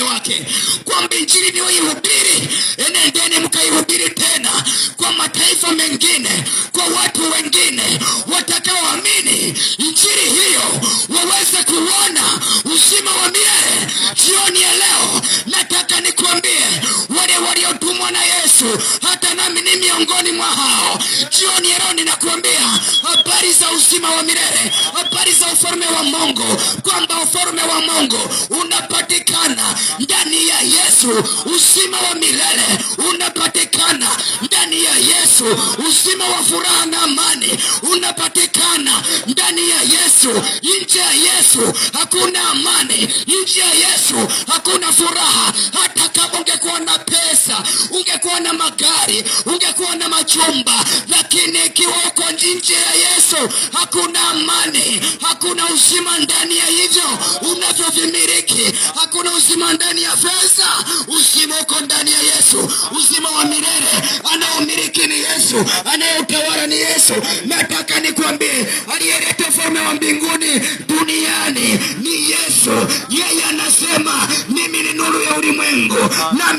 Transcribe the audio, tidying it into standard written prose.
wake, kwamba injili niliyoihubiri enendeni mkaihubiri tena kwa mataifa mengine, kwa watu wengine watakaoamini injili hiyo waweze kuona uzima wa milele. Jioni ya leo nataka nikwambie, wale waliotumwa na Yesu, hata nami ni miongoni mwa hao. Jioni ya leo ninakuambia habari za uzima wa milele, habari za ufalme wa Mungu, kwamba ufalme wa Mungu unapatikana ndani ya Yesu. Uzima wa milele unapatikana ndani ya Yesu. Uzima wa furaha na amani unapatikana ndani ya Yesu. Nje ya Yesu hakuna amani, nje ya Yesu hakuna furaha. Hata kama ungekuwa na pesa, ungekuwa na magari, ungekuwa na majumba, lakini ikiwa uko nje ya Yesu hakuna amani, hakuna uzima ndani ya hivyo unavyovimiliki. Hakuna uzima ndani ya pesa, uzima uko ndani ya Yesu. Uzima wa milele anaomiliki ni Yesu, anayeutawala ni Yesu. Nataka nikwambie, aliyeleta ufalme wa mbinguni duniani ni Yesu. Yeye anasema mimi ni nuru ya ulimwengu, na